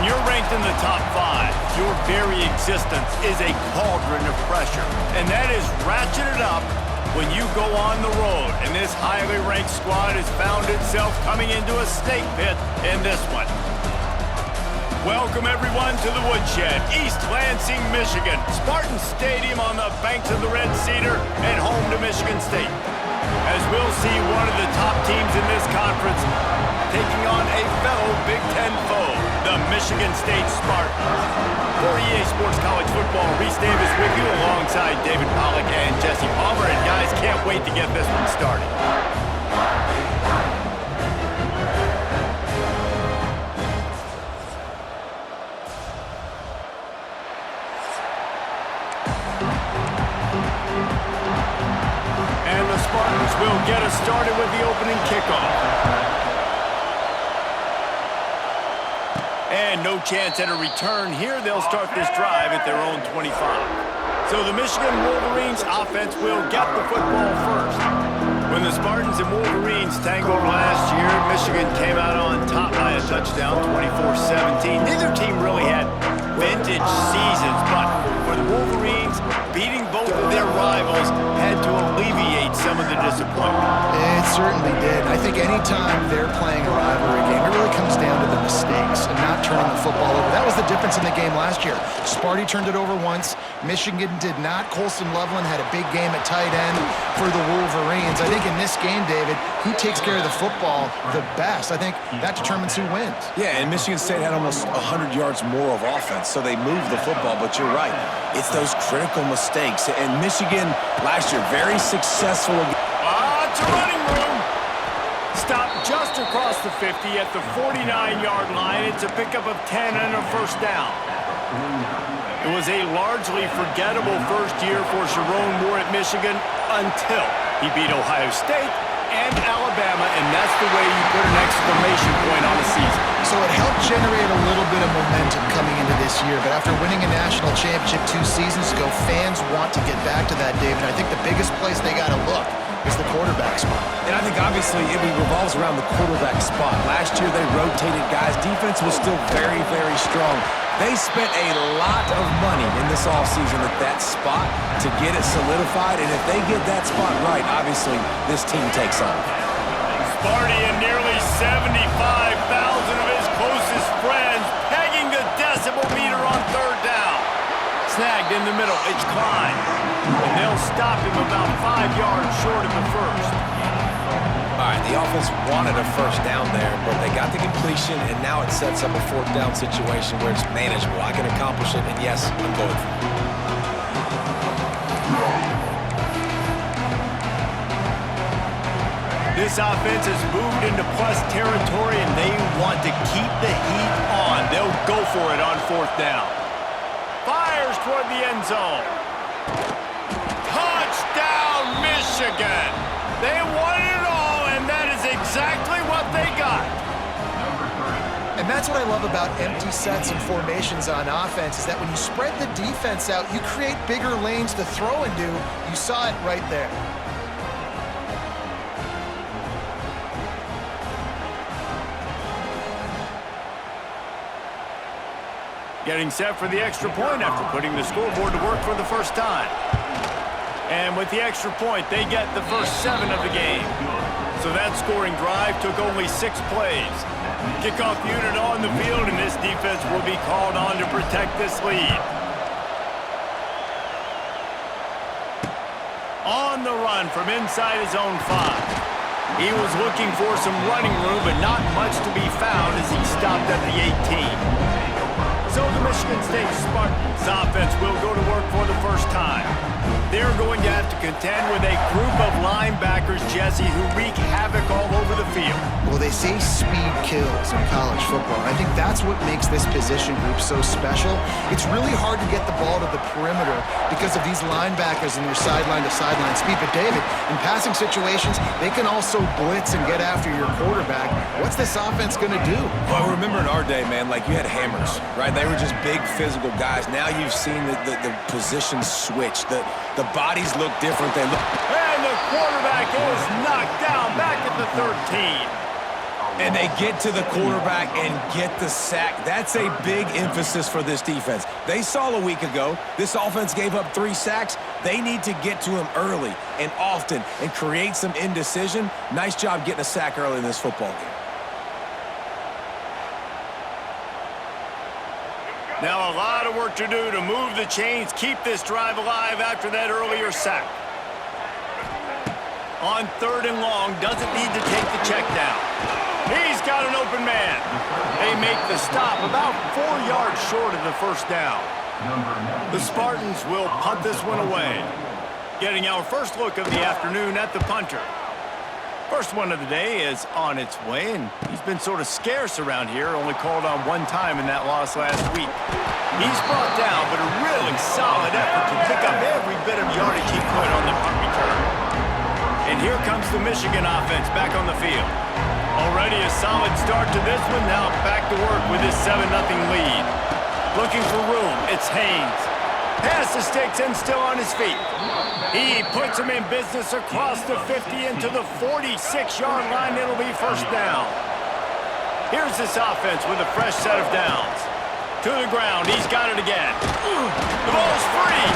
When you're ranked in the top 5, your very existence is a cauldron of pressure. And that is ratcheted up when you go on the road. And this highly ranked squad has found itself coming into a snake pit in this one. Welcome everyone to the Woodshed, East Lansing, Michigan. Spartan Stadium on the banks of the Red Cedar and home to Michigan State. As we'll see one of the top teams in this conference taking on a fellow Big Ten foe, the Michigan State Spartans. For EA Sports College Football, Reese Davis with you alongside David Pollack and Jesse Palmer. And guys, can't wait to get this one started. And the Spartans will get us started with the opening kickoff. And no chance at a return here. They'll start this drive at their own 25. So the Michigan Wolverines offense will get the football first. When the Spartans and Wolverines tangled last year, Michigan came out on top by a touchdown, 24-17. Neither team really had vintage seasons, but for the Wolverines, beating both of their rivals had to alleviate some of the disappointment. It certainly did. I think anytime they're playing a rivalry game, it really comes down to the mistakes and not turning the football over. That was the difference in the game last year. Sparty turned it over once. Michigan did not. Colston Loveland had a big game at tight end for the Wolverines. I think in this game, David, who takes care of the football the best? I think that determines who wins. Yeah, and Michigan State had almost 100 yards more of offense, so they moved the football, but you're right. It's those critical mistakes. And Michigan last year, very successful. It's a running room. Stopped just across the 50 at the 49-yard line. It's a pickup of 10 and a first down. It was a largely forgettable first year for Sharon Moore at Michigan until he beat Ohio State and Alabama, and that's the way you put an exclamation point on a season. So it helped generate a little bit of momentum coming into this year, but after winning a national championship 2 seasons ago, fans want to get back to that, David. I think the biggest place they got to look is the quarterback spot. And I think obviously it revolves around the quarterback spot. Last year they rotated guys. Defense was still very, very strong. They spent a lot of money in this offseason at that spot to get it solidified, and if they get that spot right, obviously this team takes off. Sparty and nearly 75,000 of his closest friends pegging the decibel meter on third down. Snagged in the middle, it's Klein. And they'll stop him about 5 yards short of the first. All right, the offense wanted a first down there, but they got the completion, and now it sets up a 4th down situation where it's manageable. I can accomplish it, and yes, I'm going for it. This offense has moved into plus territory, and they want to keep the heat on. They'll go for it on 4th down. Fires toward the end zone. Touchdown, Michigan! They won it all, and that is exactly what they got. And that's what I love about empty sets and formations on offense, is that when you spread the defense out, you create bigger lanes to throw into. You saw it right there. Getting set for the extra point after putting the scoreboard to work for the first time. And with the extra point, they get the first 7 of the game. So that scoring drive took only 6 plays. Kickoff unit on the field, and this defense will be called on to protect this lead. On the run from inside his own 5. He was looking for some running room, but not much to be found as he stopped at the 18. So the Michigan State Spartans offense will go to work for the first time. They're going to have to contend with a group of linebackers, Jesse, who wreak havoc all over the field. Well, they say speed kills in college football, and I think that's what makes this position group so special. It's really hard to get the ball to the perimeter because of these linebackers and their sideline-to-sideline speed. But, David, in passing situations, they can also blitz and get after your quarterback. What's this offense going to do? Well, remember in our day, man, like you had hammers, right? They were just big physical guys. Now you've seen the positions switch. The bodies look different. They look... And the quarterback is knocked down back at the 13. And they get to the quarterback and get the sack. That's a big emphasis for this defense. They saw a week ago, this offense gave up 3 sacks. They need to get to him early and often and create some indecision. Nice job getting a sack early in this football game. Now a lot of work to do to move the chains, keep this drive alive after that earlier sack. On 3rd and long, doesn't need to take the check down. He's got an open man. They make the stop about 4 yards short of the first down. The Spartans will punt this one away. Getting our first look of the afternoon at the punter. First one of the day is on its way, and he's been sort of scarce around here, only called on 1 time in that loss last week. He's brought down, but a really solid effort to pick up every bit of yardage he could on the punt return. And here comes the Michigan offense back on the field. Already a solid start to this one, now back to work with his 7-0 lead. Looking for room, it's Haynes. Pass the sticks and still on his feet. He puts him in business across the 50 into the 46-yard line. It'll be first down. Here's this offense with a fresh set of downs. To the ground, he's got it again. The ball's free.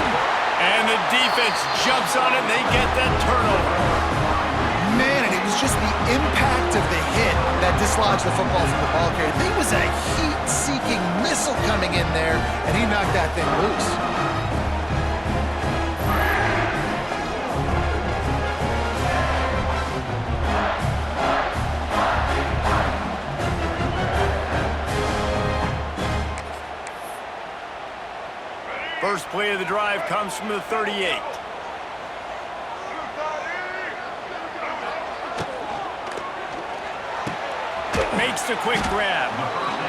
And the defense jumps on it, and they get that turnover. Man, and it was just the impact of the hit that dislodged the football from the ball carrier. There was a heat-seeking missile coming in there, and he knocked that thing loose. First play of the drive comes from the 38. Makes the quick grab.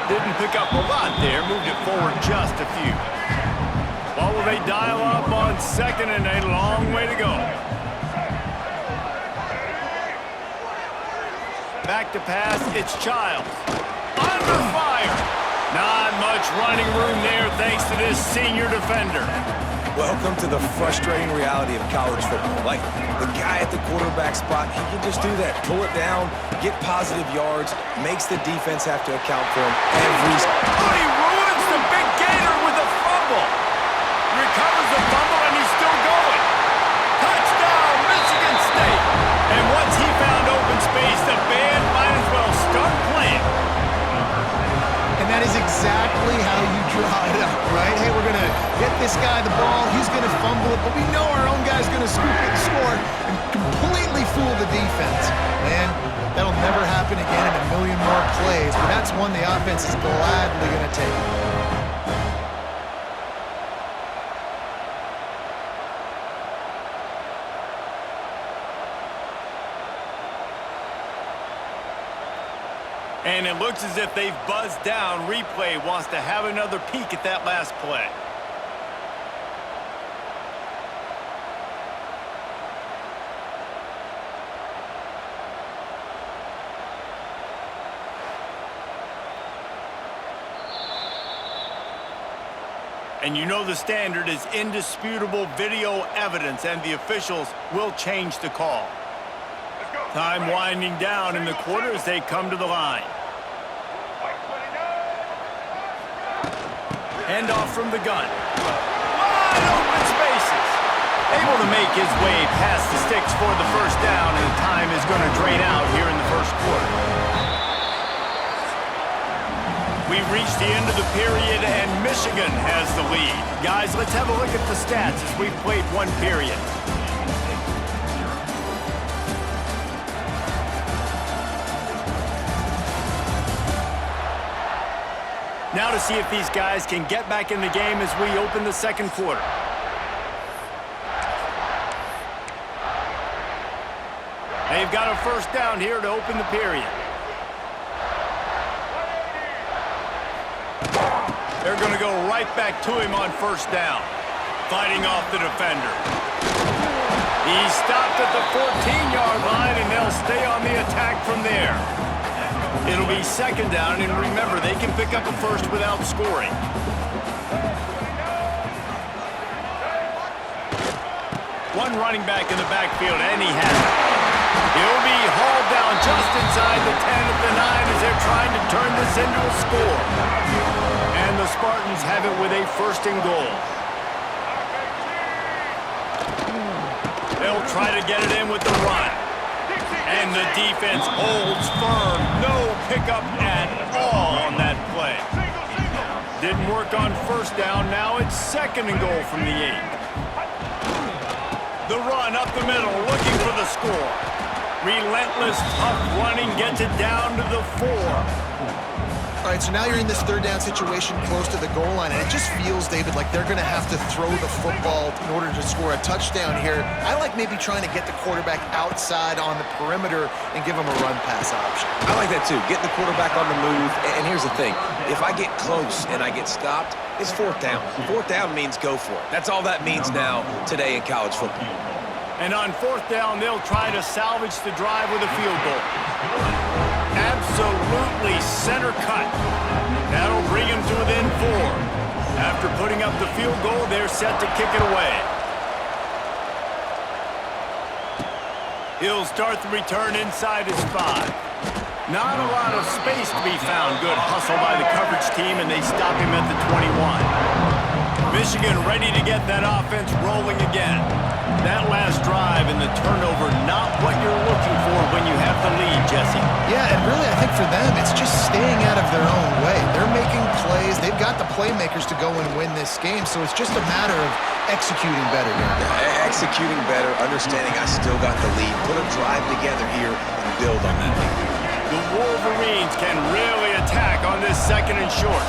Didn't pick up a lot there. Moved it forward just a few. What will they dial up on 2nd and a long way to go? Back to pass. It's Childs. Under fire. Not much running room there thanks to this senior defender. Welcome to the frustrating reality of college football. Like, the guy at the quarterback spot, he can just do that. Pull it down, get positive yards, makes the defense have to account for him every... Oh, he ruins the big gator with a fumble. Recovers the fumble, and he's still going. Touchdown, Michigan State. And once he found open space, the band might as well start playing. And that is exactly how you draw it up, right? Hey, we're going to get this guy the ball. He's going to fumble it, but we know our own guy's going to scoop it and score and completely fool the defense. Man, that'll never happen again in a million more plays, but that's one the offense is gladly going to take. And it looks as if they've buzzed down. Replay wants to have another peek at that last play. And you know the standard is indisputable video evidence, and the officials will change the call. Time winding down in the quarter as they come to the line. Handoff from the gun. Wide open spaces. Able to make his way past the sticks for the first down, and the time is going to drain out here in the first quarter. We've reached the end of the period, and Michigan has the lead. Guys, let's have a look at the stats as we've played one period. Now to see if these guys can get back in the game as we open the second quarter. They've got a first down here to open the period. They're going to go right back to him on first down, fighting off the defender. He stopped at the 14-yard line, and they'll stay on the attack from there. It'll be second down, and remember, they can pick up a first without scoring. One running back in the backfield, and he has it. He'll be hauled down just inside the 10 at the 9 as they're trying to turn this into a score. And the Spartans have it with a first and goal. They'll try to get it in with the run. And the defense holds firm. No pickup at all on that play. Didn't work on first down. Now it's second and goal from the 8. The run up the middle, looking for the score. Relentless, tough running gets it down to the 4. All right, so now you're in this third down situation close to the goal line, and it just feels, David, like they're going to have to throw the football in order to score a touchdown here. I like maybe trying to get the quarterback outside on the perimeter and give him a run-pass option. I like that too, getting the quarterback on the move. And here's the thing, if I get close and I get stopped, it's fourth down. Fourth down means go for it. That's all that means now today in college football. And on fourth down, they'll try to salvage the drive with a field goal. Absolutely center cut. That'll bring him to within 4. After putting up the field goal, they're set to kick it away. He'll start the return inside his 5. Not a lot of space to be found. Good hustle by the coverage team, and they stop him at the 21. Michigan ready to get that offense rolling again. That last drive and the turnover, not what you're looking for when you have the lead, Jesse. Yeah, and really I think for them, it's just staying out of their own way. They're making plays. They've got the playmakers to go and win this game, so it's just a matter of executing better here. Yeah, executing better, understanding I still got the lead. Put a drive together here and build on that lead. The Wolverines can really attack on this second and short.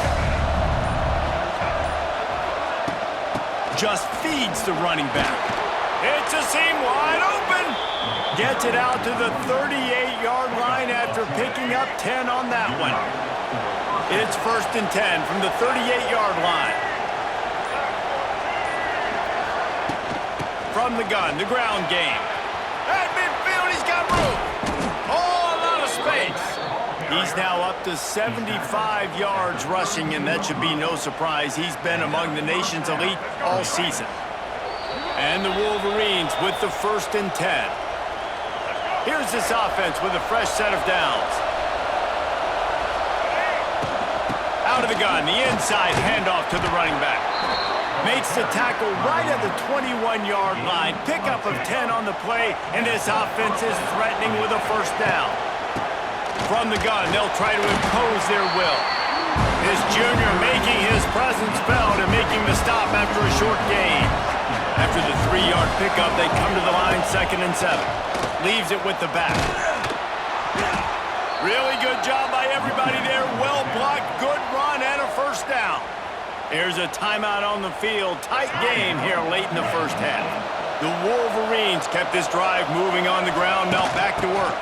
Just feeds the running back. It's a seam wide open. Gets it out to the 38-yard line after picking up 10 on that one. It's first and 10 from the 38-yard line. From the gun, the ground game. At midfield, he's got room. Oh, a lot of space. He's now up to 75 yards rushing, and that should be no surprise. He's been among the nation's elite all season. And the Wolverines with the first and 10. Here's this offense with a fresh set of downs. Out of the gun, the inside handoff to the running back. Makes the tackle right at the 21-yard line. Pickup of 10 on the play, and this offense is threatening with a first down. From the gun, they'll try to impose their will. This junior making his presence felt and making the stop after a short gain. After the 3-yard pickup, they come to the line, second and 7. Leaves it with the back. Really good job by everybody there. Well blocked, good run, and a first down. Here's a timeout on the field. Tight game here late in the first half. The Wolverines kept this drive moving on the ground. Now back to work.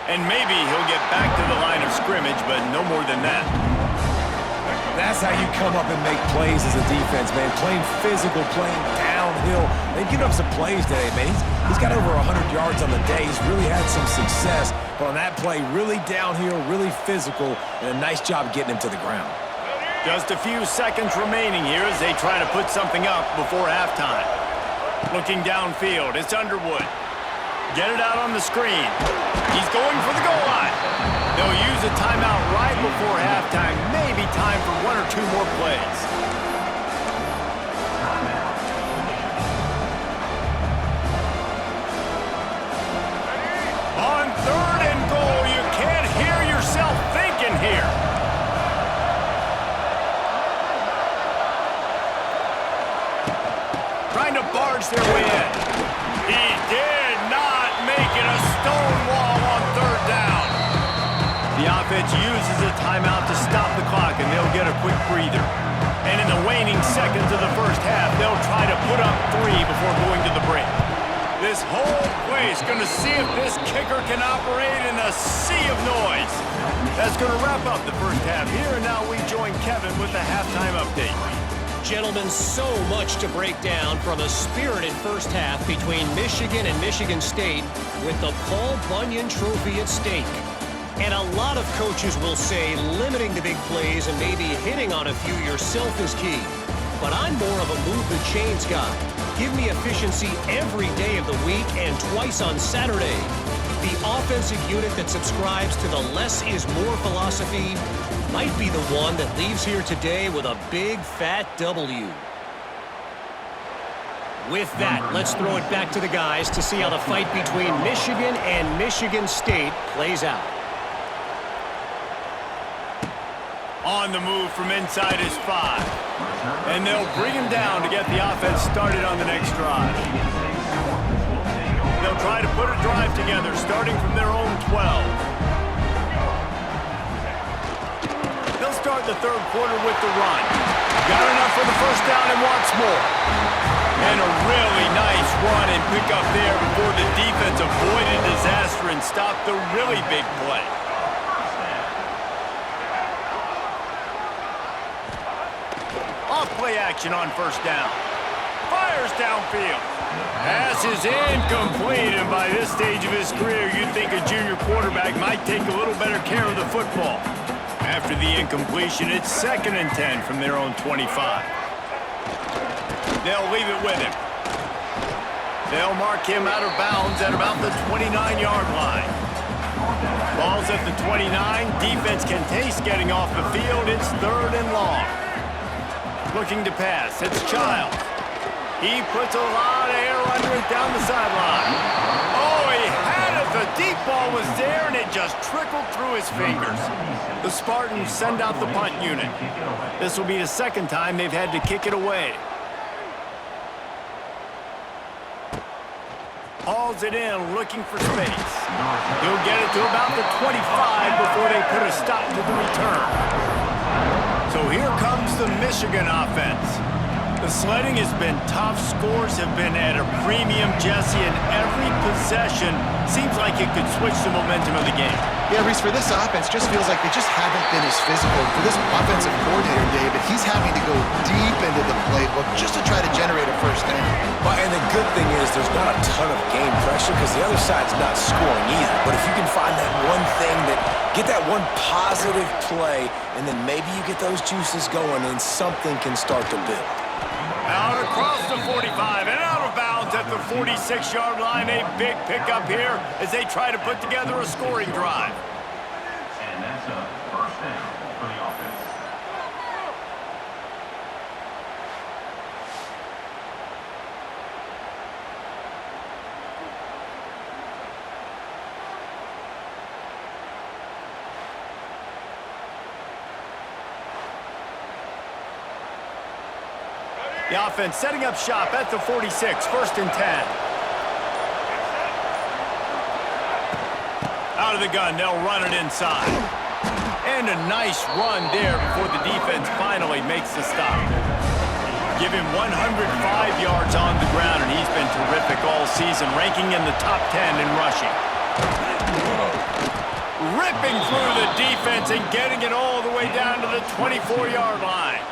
And maybe he'll get back to the line of scrimmage, but no more than that. That's how you come up and make plays as a defense, man. Playing physical, playing downhill. They've given up some plays today, man. He's got over 100 yards on the day. He's really had some success. But on that play, really downhill, really physical, and a nice job getting him to the ground. Just a few seconds remaining here as they try to put something up before halftime. Looking downfield, it's Underwood. Get it out on the screen. He's going for the goal line. They'll use a timeout right before halftime. Maybe time for 1 or 2 more plays. On third and goal, you can't hear yourself thinking here. Trying to barge their way in. He did not make it a stone wall on third down. The offense uses a timeout to stop the clock, and they'll get a quick breather. And in the waning seconds of the first half, they'll try to put up 3 before going to the break. This whole place going to see if this kicker can operate in a sea of noise. That's going to wrap up the first half here, and now we join Kevin with the halftime update. Gentlemen, so much to break down from a spirited first half between Michigan and Michigan State with the Paul Bunyan Trophy at stake. And a lot of coaches will say limiting the big plays and maybe hitting on a few yourself is key. but I'm more of a move the chains guy. Give me efficiency every day of the week and twice on Saturday. The offensive unit that subscribes to the less is more philosophy might be the one that leaves here today with a big fat W. With that, let's throw it back to the guys to see how the fight between Michigan and Michigan State plays out. On the move from inside his 5. And they'll bring him down to get the offense started on the next drive. They'll try to put a drive together starting from their own 12. They'll start the third quarter with the run. Got enough for the first down and wants more. And a really nice run and pick up there before the defense avoided disaster and stopped the really big play. Off-play action on first down. Fires downfield. Pass is incomplete, and by this stage of his career, you'd think a junior quarterback might take a little better care of the football. After the incompletion, it's 2nd and 10 from their own 25. They'll leave it with him. They'll mark him out of bounds at about the 29-yard line. Ball's at the 29. Defense can taste getting off the field. It's 3rd and long. Looking to pass. It's Childs. He puts a lot of air under it down the sideline. Oh, he had it. The deep ball was there, and it just trickled through his fingers. The Spartans send out the punt unit. This will be the 2nd time they've had to kick it away. Hauls it in, looking for space. He'll get it to about the 25 before they put a stop to the return. So here comes the Michigan offense. The sledding has been tough. Scores have been at a premium, Jesse, and every possession seems like it could switch the momentum of the game. Yeah, Reese, for this offense, just feels like they just haven't been as physical. For this offensive coordinator, David, he's having to go deep into the playbook just to try to generate a first down. Well, and the good thing is there's not a ton of game pressure because the other side's not scoring either. But if you can find that one thing get that one positive play, and then maybe you get those juices going and something can start to build. Out across the 45 and out of bounds at the 46-yard line. A big pickup here as they try to put together a scoring drive. And that's a first down for the offense. The offense setting up shop at the 46, 1st and 10. Out of the gun, they'll run it inside. And a nice run there before the defense finally makes the stop. Give him 105 yards on the ground, and he's been terrific all season, ranking in the top 10 in rushing. Ripping through the defense and getting it all the way down to the 24-yard line.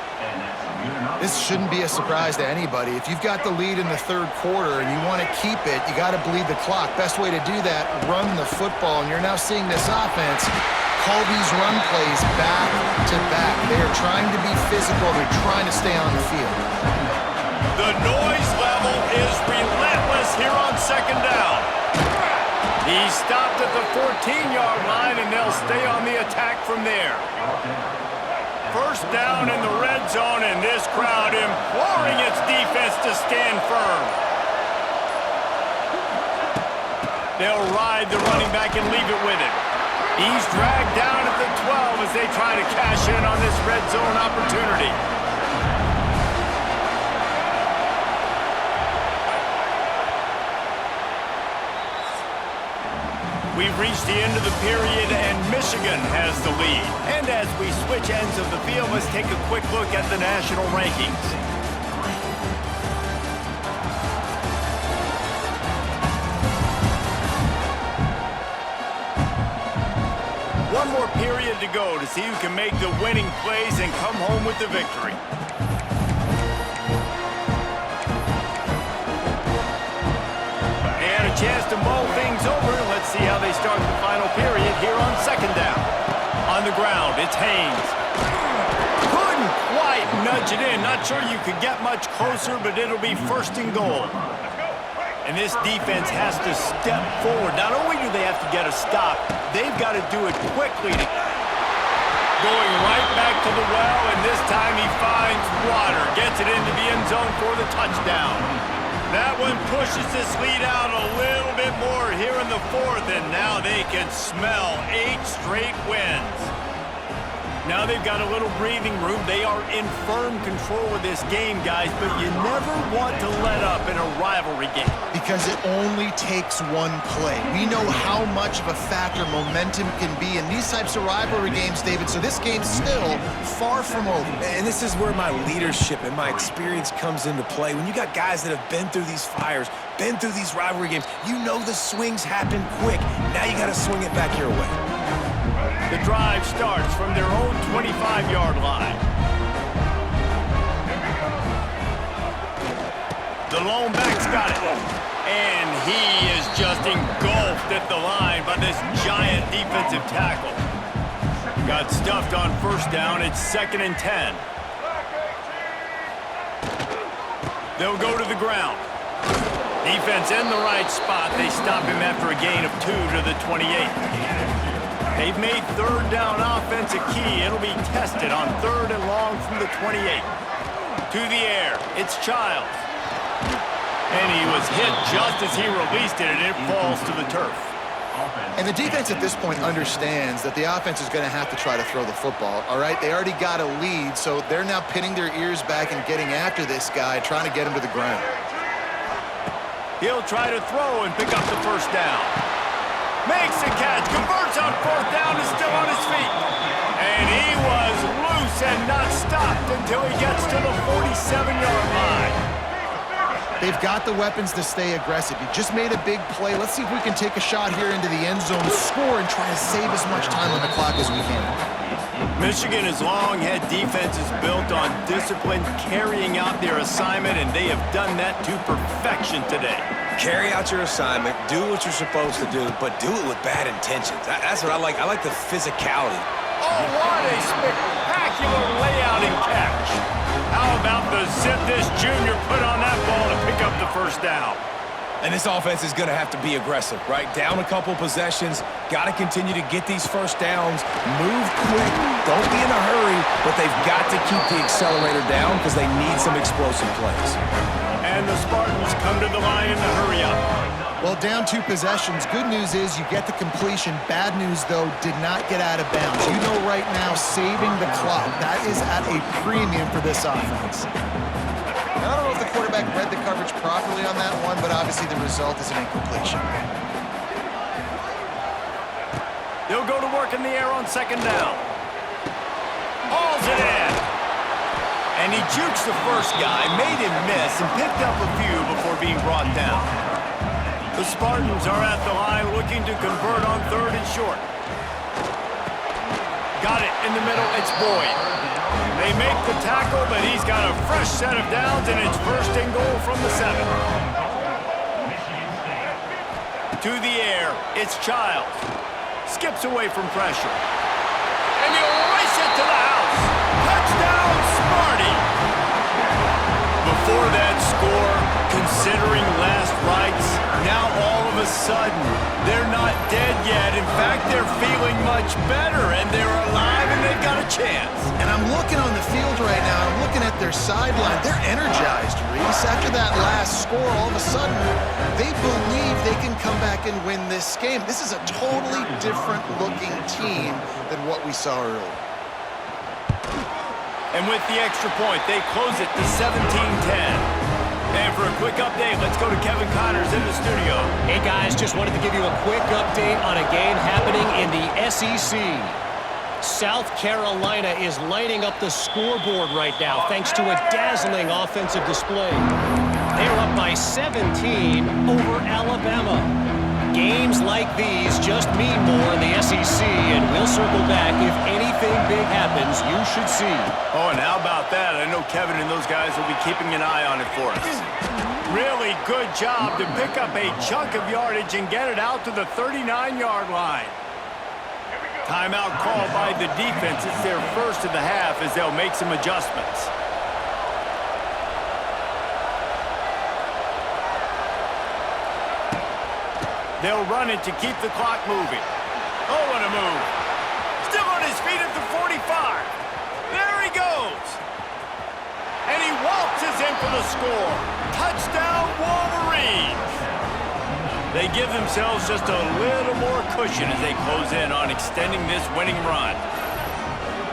This shouldn't be a surprise to anybody. If you've got the lead in the 3rd quarter and you want to keep it, you got to bleed the clock. Best way to do that, run the football. And you're now seeing this offense call these run plays back to back. They are trying to be physical. They're trying to stay on the field. The noise level is relentless here on 2nd down. He stopped at the 14-yard line, and they'll stay on the attack from there. First down in the red zone, and this crowd imploring its defense to stand firm. They'll ride the running back and leave it with him. He's dragged down at the 12 as they try to cash in on this red zone opportunity. We've reached the end of the period, and Michigan has the lead. And as we switch ends of the field, let's take a quick look at the national rankings. One more period to go to see who can make the winning plays and come home with the victory. And a chance to mull things over. Let's see how they start the final period here on 2nd down. On the ground, it's Haynes. Couldn't quite nudge it in. Not sure you could get much closer, but it'll be first and goal. And this defense has to step forward. Not only do they have to get a stop, they've got to do it quickly. Going right back to the well, and this time he finds water. Gets it into the end zone for the touchdown. That one pushes this lead out a little bit more here in the fourth, and now they can smell 8 straight wins. Now they've got a little breathing room. They are in firm control of this game, guys, but you never want to let up in a rivalry game. Because it only takes one play. We know how much of a factor momentum can be in these types of rivalry games, David, so this game's still far from over. And this is where my leadership and my experience comes into play. When you got guys that have been through these fires, been through these rivalry games, you know the swings happen quick. Now you got to swing it back your way. The drive starts from their own 25-yard line. The lone back's got it. And he is just engulfed at the line by this giant defensive tackle. Got stuffed on first down. It's 2nd and 10. They'll go to the ground. Defense in the right spot. They stop him after a gain of 2 to the 28. They've made third down offense a key. It'll be tested on 3rd and long from the 28. To the air, it's Childs. And he was hit just as he released it, and it falls to the turf. And the defense at this point understands that the offense is going to have to try to throw the football, all right? They already got a lead, so they're now pinning their ears back and getting after this guy, trying to get him to the ground. He'll try to throw and pick up the first down. Makes the catch, converts on 4th down, is still on his feet. And he was loose and not stopped until he gets to the 47-yard line. They've got the weapons to stay aggressive. You just made a big play. Let's see if we can take a shot here into the end zone, score, and try to save as much time on the clock as we can. Michigan's long-head defense is built on discipline, carrying out their assignment, and they have done that to perfection today. Carry out your assignment, do what you're supposed to do, but do it with bad intentions. That's what I like. I like the physicality. Oh, what a spectacular layout and catch. How about the zip this junior put on that ball to pick up the first down? And this offense is going to have to be aggressive, right? Down a couple possessions, got to continue to get these first downs, move quick, don't be in a hurry, but they've got to keep the accelerator down because they need some explosive plays. And the Spartans come to the line in the hurry up. Well, down 2 possessions. Good news is you get the completion. Bad news, though, did not get out of bounds. You know right now, saving the clock, that is at a premium for this offense. Now, I don't know if the quarterback read the coverage properly on that one, but obviously the result is an incompletion. They'll go to work in the air on 2nd down. Hauls it in. And he jukes the first guy, made him miss, and picked up a few before being brought down. The Spartans are at the line looking to convert on 3rd and short. Got it in the middle, it's Boyd. They make the tackle, but he's got a fresh set of downs, and it's 1st and goal from the 7. To the air, it's Childs. Skips away from pressure. And he'll race it to the house. Touchdown, Sparty! Before that score, considering last rites, now all of a sudden, they're not dead yet. In fact, they're feeling much better, and they're alive, and they've got a chance. And I'm looking on the field right now. I'm looking at their sideline. They're energized, Reese. After that last score, all of a sudden, they believe they can come back and win this game. This is a totally different-looking team than what we saw earlier. And with the extra point, they close it to 17-10. And for a quick update, let's go to Kevin Connors in the studio. Hey guys, just wanted to give you a quick update on a game happening in the SEC. South Carolina is lighting up the scoreboard right now thanks to a dazzling offensive display. They're up by 17 over Alabama. Games like these just mean more in the SEC, and we'll circle back if anything big happens you should see. Oh, and how about that? I know Kevin and those guys will be keeping an eye on it for us. Really good job to pick up a chunk of yardage and get it out to the 39-yard line. Timeout called by the defense. It's their first of the half as they'll make some adjustments. They'll run it to keep the clock moving. Oh, what a move. Still on his feet at the 45. There he goes. And he waltzes in for the score. Touchdown, Wolverines. They give themselves just a little more cushion as they close in on extending this winning run.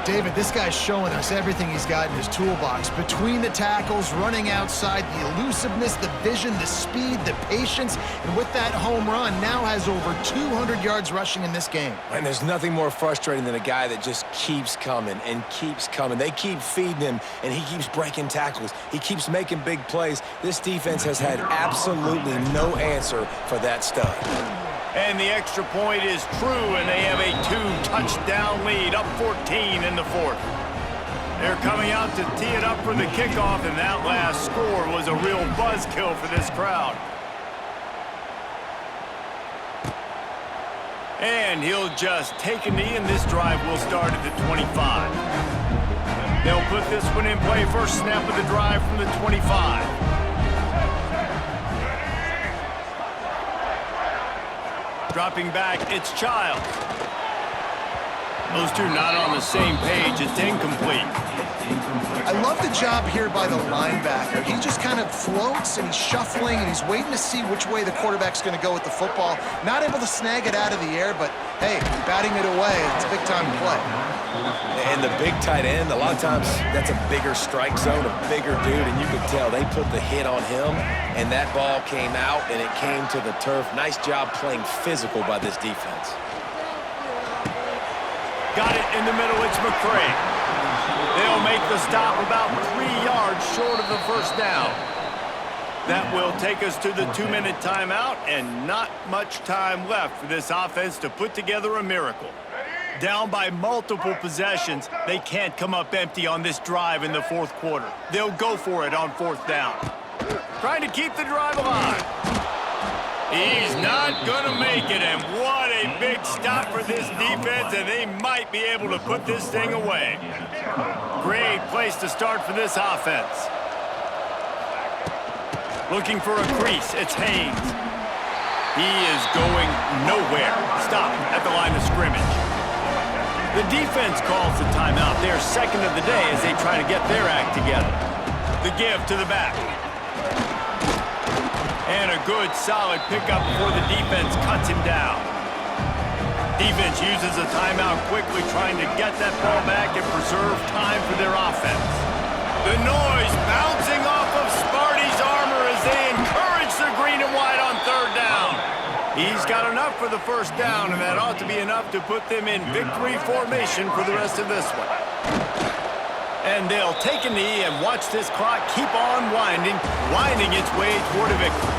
David, this guy's showing us everything he's got in his toolbox. Between the tackles, running outside, the elusiveness, the vision, the speed, the patience, and with that home run, now has over 200 yards rushing in this game. And there's nothing more frustrating than a guy that just keeps coming and keeps coming. They keep feeding him, and he keeps breaking tackles. He keeps making big plays. This defense has had absolutely no answer for that stud. And the extra point is true, and they have a 2-touchdown lead, up 14 in the fourth. They're coming out to tee it up for the kickoff, and that last score was a real buzzkill for this crowd. And he'll just take a knee, and this drive will start at the 25. They'll put this one in play, first snap of the drive from the 25. Dropping back, it's Childs. Those two not on the same page. It's incomplete. I love the job here by the linebacker. He just kind of floats, and he's shuffling, and he's waiting to see which way the quarterback's going to go with the football. Not able to snag it out of the air, but, hey, batting it away, it's a big-time play. And the big tight end, a lot of times that's a bigger strike zone, a bigger dude, and you could tell they put the hit on him, and that ball came out, and it came to the turf. Nice job playing physical by this defense. Got it in the middle, it's McCray. They'll make the stop about 3 yards short of the first down. That will take us to the 2-minute timeout, and not much time left for this offense to put together a miracle. Down by multiple possessions, they can't come up empty on this drive in the fourth quarter. They'll go for it on fourth down. Trying to keep the drive alive. He's not going to make it, and what a big stop for this defense, and they might be able to put this thing away. Great place to start for this offense. Looking for a crease, it's Haynes. He is going nowhere. Stop at the line of scrimmage. The defense calls the timeout. They're second of the day as they try to get their act together. The give to the back. And a good, solid pickup before the defense cuts him down. Defense uses a timeout quickly, trying to get that ball back and preserve time for their offense. The noise bouncing off of Sparty's armor as they encourage the green and white on third down. He's got enough for the first down, and that ought to be enough to put them in victory formation for the rest of this one. And they'll take a knee and watch this clock keep on winding its way toward a victory.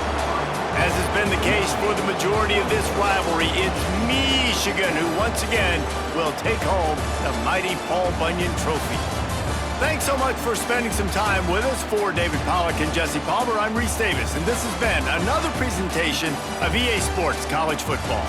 As has been the case for the majority of this rivalry, it's Michigan who once again will take home the mighty Paul Bunyan Trophy. Thanks so much for spending some time with us. For David Pollack and Jesse Palmer, I'm Reese Davis, and this has been another presentation of EA Sports College Football.